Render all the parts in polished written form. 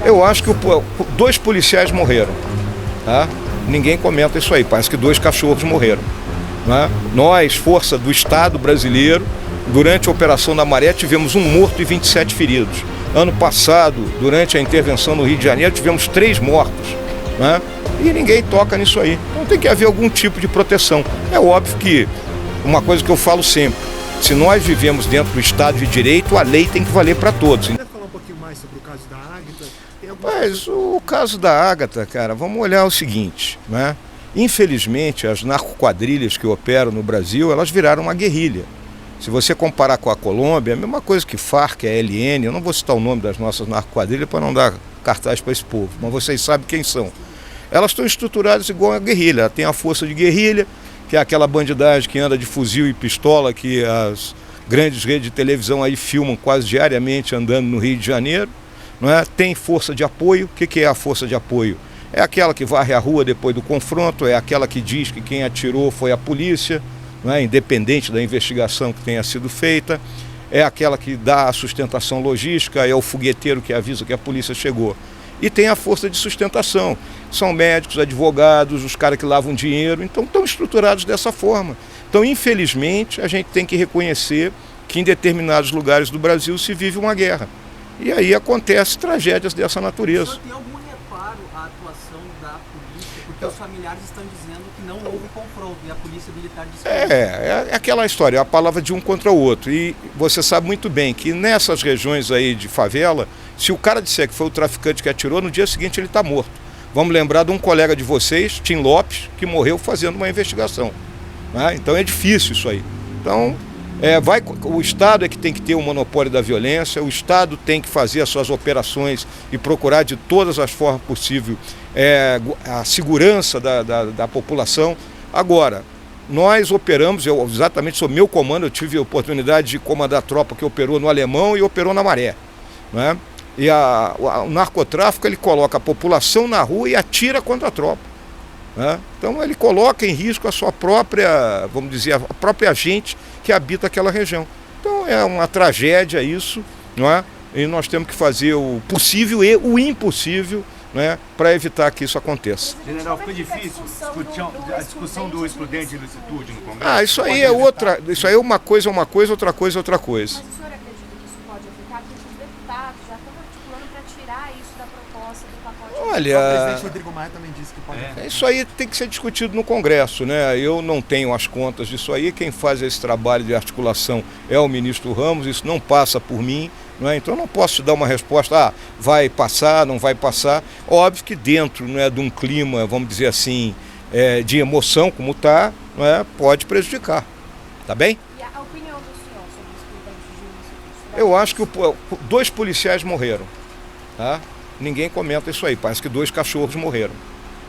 Eu acho que dois policiais morreram, tá? Ninguém comenta isso aí, parece que 2 cachorros morreram, né? Nós, força do Estado brasileiro, durante a Operação da Maré, tivemos 1 morto e 27 feridos. Ano passado, durante a intervenção no Rio de Janeiro, tivemos 3 mortos, né? E ninguém toca nisso aí. Então tem que haver algum tipo de proteção. É óbvio que, uma coisa que eu falo sempre, se nós vivemos dentro do Estado de Direito, a lei tem que valer para todos. Quer falar um pouquinho mais sobre o caso da Ágata? Mas o caso da Ágata, cara, vamos olhar o seguinte, né? Infelizmente, as narcoquadrilhas que operam no Brasil, elas viraram uma guerrilha. Se você comparar com a Colômbia, é a mesma coisa que Farc, a LN, eu não vou citar o nome das nossas narcoquadrilhas para não dar cartaz para esse povo, mas vocês sabem quem são. Elas estão estruturadas igual a guerrilha, ela tem a força de guerrilha, que é aquela bandidagem que anda de fuzil e pistola que as grandes redes de televisão aí filmam quase diariamente andando no Rio de Janeiro, não é? Tem força de apoio. O que é a força de apoio? É aquela que varre a rua depois do confronto, é aquela que diz que quem atirou foi a polícia, não é? Independente da investigação que tenha sido feita, é aquela que dá a sustentação logística, é o fogueteiro que avisa que a polícia chegou. E tem a força de sustentação, são médicos, advogados, os caras que lavam dinheiro, então estão estruturados dessa forma. Então, infelizmente, a gente tem que reconhecer que em determinados lugares do Brasil se vive uma guerra. E aí acontecem tragédias dessa natureza. O senhor tem algum reparo à atuação da polícia? Porque os familiares estão dizendo que não houve confronto e a polícia militar disse que é aquela história, a palavra de um contra o outro. E você sabe muito bem que nessas regiões aí de favela, se o cara disser que foi o traficante que atirou, no dia seguinte ele está morto. Vamos lembrar de um colega de vocês, Tim Lopes, que morreu fazendo uma investigação, né? Então é difícil isso aí. Então, o Estado é que tem que ter o monopólio da violência, o Estado tem que fazer as suas operações e procurar de todas as formas possíveis a segurança da população. Agora, nós operamos, eu exatamente sou meu comando, eu tive a oportunidade de comandar a tropa que operou no Alemão e operou na Maré, né? E o narcotráfico, ele coloca a população na rua e atira contra a tropa, né? Então ele coloca em risco a sua própria, vamos dizer, a própria gente que habita aquela região. Então é uma tragédia isso, não é? E nós temos que fazer o possível e o impossível, né, para evitar que isso aconteça. General, ficou difícil a discussão do excludente de ilicitude no Congresso? Isso aí é outra, isso aí é uma coisa, outra coisa, outra coisa. Mas o senhor acredita que isso pode afetar? Porque os deputados já estão articulando para tirar isso da proposta do pacote. O presidente Rodrigo Maia também disse que pode afetar. Isso aí tem que ser discutido no Congresso, né? Eu não tenho as contas disso aí, quem faz esse trabalho de articulação é o ministro Ramos, isso não passa por mim. Não é? Então eu não posso te dar uma resposta, vai passar, não vai passar. Óbvio que dentro, não é, de um clima, vamos dizer assim, de emoção como está, não é, pode prejudicar. Tá bem? E a opinião do senhor sobre o excludente de ilicitude? Eu acho que 2 policiais morreram, tá? Ninguém comenta isso aí, parece que 2 cachorros morreram,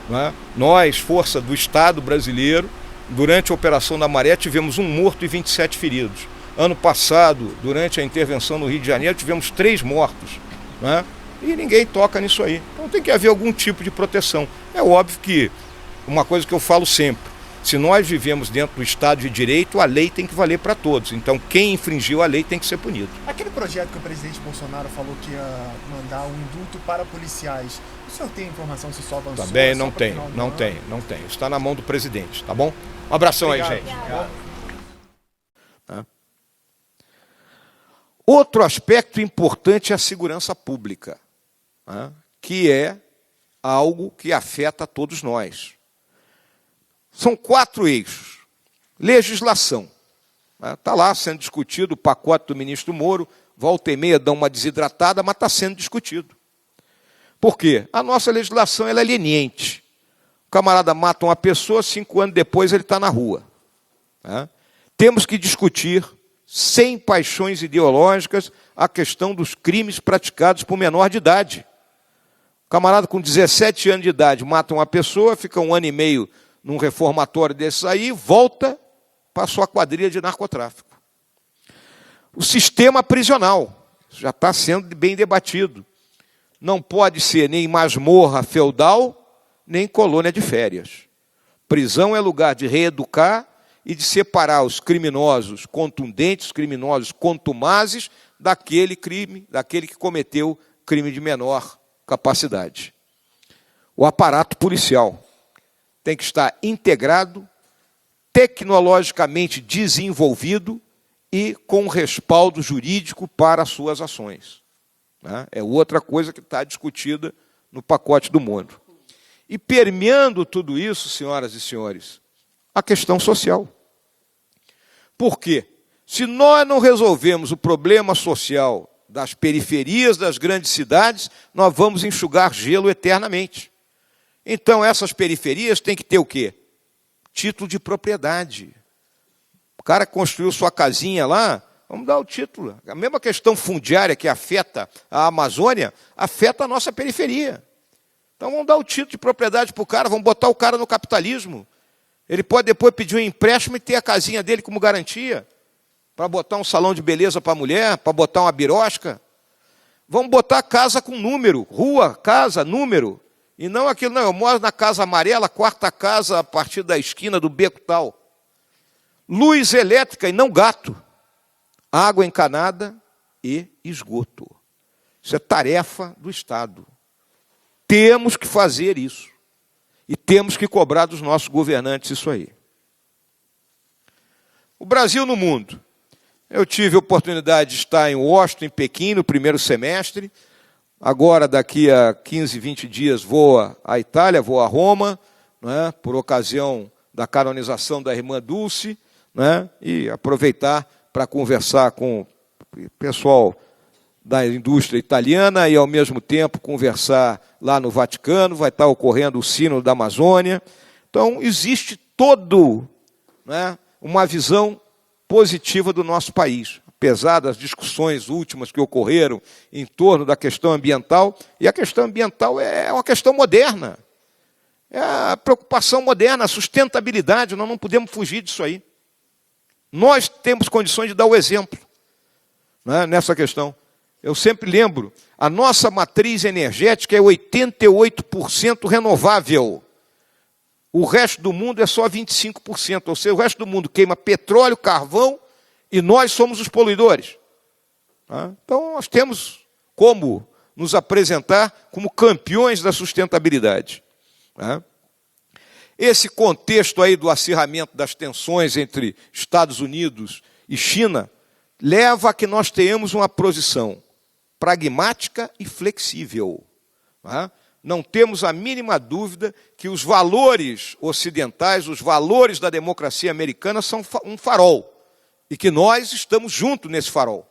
não é? Nós, força do Estado brasileiro, durante a Operação da Maré, tivemos 1 morto e 27 feridos. Ano passado, durante a intervenção no Rio de Janeiro, tivemos 3 mortos, né? E ninguém toca nisso aí. Então tem que haver algum tipo de proteção. É óbvio que, uma coisa que eu falo sempre, se nós vivemos dentro do Estado de Direito, a lei tem que valer para todos. Então quem infringiu a lei tem que ser punido. Aquele projeto que o presidente Bolsonaro falou que ia mandar um indulto para policiais, o senhor tem informação se só avançou? Também não tem, não tem. Está na mão do presidente, tá bom? Um abração. Obrigado. Aí, gente. Obrigado. Outro aspecto importante é a segurança pública, né, que é algo que afeta a todos nós. São 4 eixos. Legislação. Está lá sendo discutido o pacote do ministro Moro, volta e meia dá uma desidratada, mas está sendo discutido. Por quê? A nossa legislação ela é leniente. O camarada mata uma pessoa, 5 anos depois ele está na rua. Né? Temos que discutir, sem paixões ideológicas, a questão dos crimes praticados por menor de idade. O camarada com 17 anos de idade mata uma pessoa, fica 1 ano e meio num reformatório desses aí, volta para a sua quadrilha de narcotráfico. O sistema prisional já está sendo bem debatido. Não pode ser nem masmorra feudal, nem colônia de férias. Prisão é lugar de reeducar e de separar os criminosos contundentes, os criminosos contumazes, daquele que cometeu crime de menor capacidade. O aparato policial tem que estar integrado, tecnologicamente desenvolvido e com respaldo jurídico para as suas ações. É outra coisa que está discutida no pacote do mundo. E permeando tudo isso, senhoras e senhores, a questão social. Por quê? Se nós não resolvemos o problema social das periferias das grandes cidades, nós vamos enxugar gelo eternamente. Então, essas periferias têm que ter o quê? Título de propriedade. O cara que construiu sua casinha lá, vamos dar o título. A mesma questão fundiária que afeta a Amazônia, afeta a nossa periferia. Então, vamos dar o título de propriedade para o cara, vamos botar o cara no capitalismo. Ele pode depois pedir um empréstimo e ter a casinha dele como garantia, para botar um salão de beleza para a mulher, para botar uma birosca. Vamos botar casa com número, rua, casa, número. E não aquilo, não, eu moro na casa amarela, quarta casa a partir da esquina do beco tal. Luz elétrica e não gato. Água encanada e esgoto. Isso é tarefa do Estado. Temos que fazer isso. E temos que cobrar dos nossos governantes isso aí. O Brasil no mundo. Eu tive a oportunidade de estar em Washington, em Pequim, no primeiro semestre. Agora, daqui a 15, 20 dias, vou à Itália, vou a Roma, né, por ocasião da canonização da irmã Dulce, né, e aproveitar para conversar com o pessoal da indústria italiana e, ao mesmo tempo, conversar lá no Vaticano. Vai estar ocorrendo o Sínodo da Amazônia. Então, existe uma visão positiva do nosso país, apesar das discussões últimas que ocorreram em torno da questão ambiental, e a questão ambiental é uma questão moderna, é a preocupação moderna, a sustentabilidade, nós não podemos fugir disso aí. Nós temos condições de dar o exemplo, né, nessa questão. Eu sempre lembro, a nossa matriz energética é 88% renovável. O resto do mundo é só 25%, ou seja, o resto do mundo queima petróleo, carvão, e nós somos os poluidores. Então, nós temos como nos apresentar como campeões da sustentabilidade. Esse contexto aí do acirramento das tensões entre Estados Unidos e China leva a que nós tenhamos uma posição pragmática e flexível. Não temos a mínima dúvida que os valores ocidentais, os valores da democracia americana são um farol, e que nós estamos juntos nesse farol.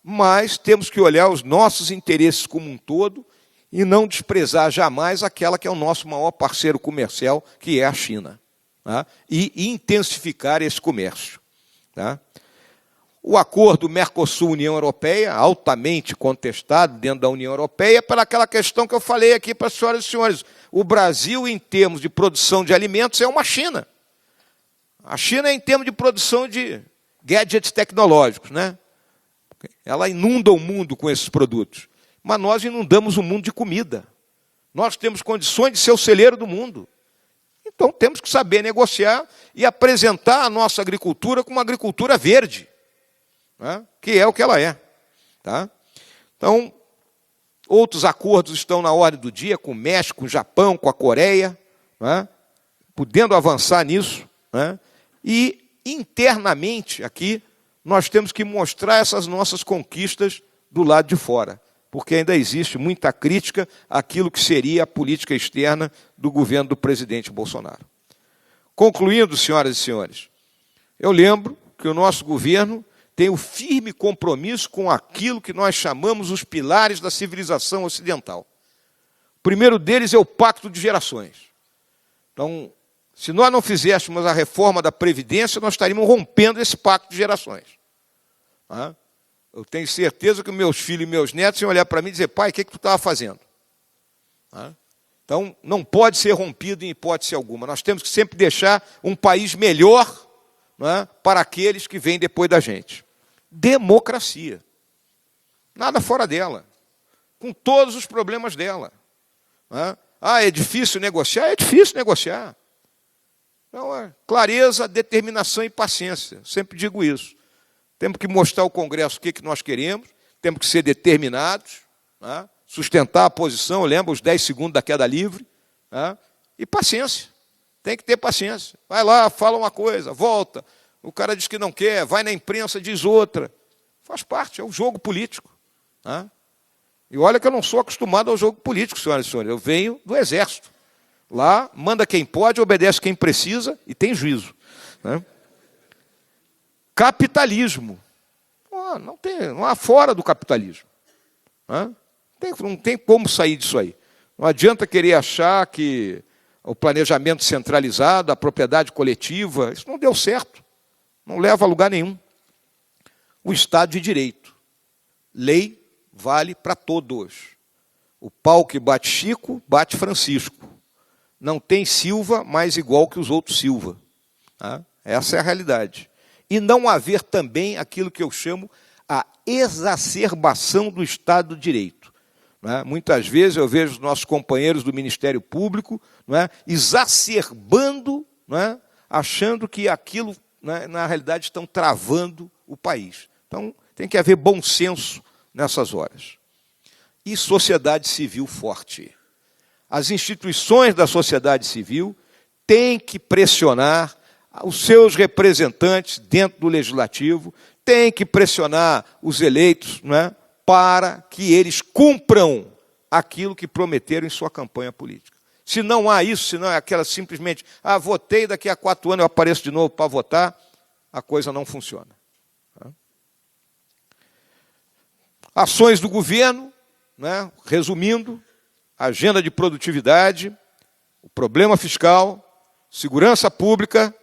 Mas temos que olhar os nossos interesses como um todo e não desprezar jamais aquela que é o nosso maior parceiro comercial, que é a China. E intensificar esse comércio. O acordo Mercosul-União Europeia, altamente contestado dentro da União Europeia, pela aquela questão que eu falei aqui para as senhoras e senhores. O Brasil, em termos de produção de alimentos, é uma China. A China é em termos de produção de gadgets tecnológicos, né? Ela inunda o mundo com esses produtos. Mas nós inundamos o mundo de comida. Nós temos condições de ser o celeiro do mundo. Então temos que saber negociar e apresentar a nossa agricultura como uma agricultura verde, que é o que ela é. Então, outros acordos estão na ordem do dia, com o México, com o Japão, com a Coreia, podendo avançar nisso. E, internamente, aqui, nós temos que mostrar essas nossas conquistas do lado de fora, porque ainda existe muita crítica àquilo que seria a política externa do governo do presidente Bolsonaro. Concluindo, senhoras e senhores, eu lembro que o nosso governo tem o firme compromisso com aquilo que nós chamamos os pilares da civilização ocidental. O primeiro deles é o Pacto de Gerações. Então, se nós não fizéssemos a reforma da Previdência, nós estaríamos rompendo esse Pacto de Gerações. Eu tenho certeza que meus filhos e meus netos iam olhar para mim e dizer: pai, o que tu estava fazendo? Então, não pode ser rompido em hipótese alguma. Nós temos que sempre deixar um país melhor, para aqueles que vêm depois da gente. Democracia. Nada fora dela. Com todos os problemas dela. É difícil negociar? É difícil negociar. Então, clareza, determinação e paciência. Sempre digo isso. Temos que mostrar ao Congresso o que nós queremos, temos que ser determinados, sustentar a posição, lembra os 10 segundos da queda livre, né? E paciência, tem que ter paciência. Vai lá, fala uma coisa, volta, o cara diz que não quer, vai na imprensa, diz outra. Faz parte, é o jogo político, né? E olha que eu não sou acostumado ao jogo político, senhoras e senhores, eu venho do Exército. Lá, manda quem pode, obedece quem precisa e tem juízo, né? Capitalismo. Não há fora do capitalismo, né? Não tem como sair disso aí. Não adianta querer achar que o planejamento centralizado, a propriedade coletiva, isso não deu certo. Não leva a lugar nenhum. O Estado de Direito. Lei vale para todos. O pau que bate Chico, bate Francisco. Não tem Silva mais igual que os outros Silva, tá? Essa é a realidade. E não haver também aquilo que eu chamo a exacerbação do Estado de Direito, né? Muitas vezes eu vejo os nossos companheiros do Ministério Público, né, exacerbando, né, achando que aquilo, né, na realidade, estão travando o país. Então, tem que haver bom senso nessas horas. E sociedade civil forte. As instituições da sociedade civil têm que pressionar os seus representantes dentro do legislativo, têm que pressionar os eleitos, né, para que eles cumpram aquilo que prometeram em sua campanha política. Se não há isso, se não é aquela simplesmente, votei, daqui a 4 anos eu apareço de novo para votar, a coisa não funciona. Ações do governo, né, resumindo, agenda de produtividade, o problema fiscal, segurança pública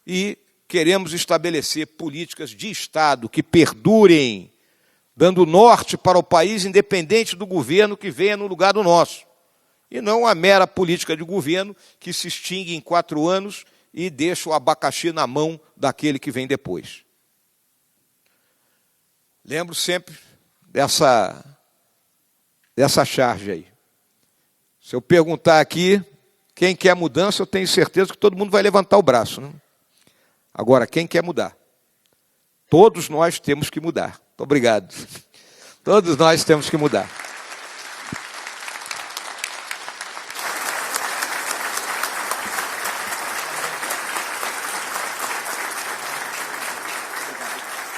e queremos estabelecer políticas de Estado que perdurem, dando norte para o país independente do governo que venha no lugar do nosso. E não a mera política de governo que se extingue em 4 anos e deixa o abacaxi na mão daquele que vem depois. Lembro sempre dessa charge aí. Se eu perguntar aqui quem quer mudança, eu tenho certeza que todo mundo vai levantar o braço, né? Agora, quem quer mudar? Todos nós temos que mudar. Muito obrigado. Todos nós temos que mudar.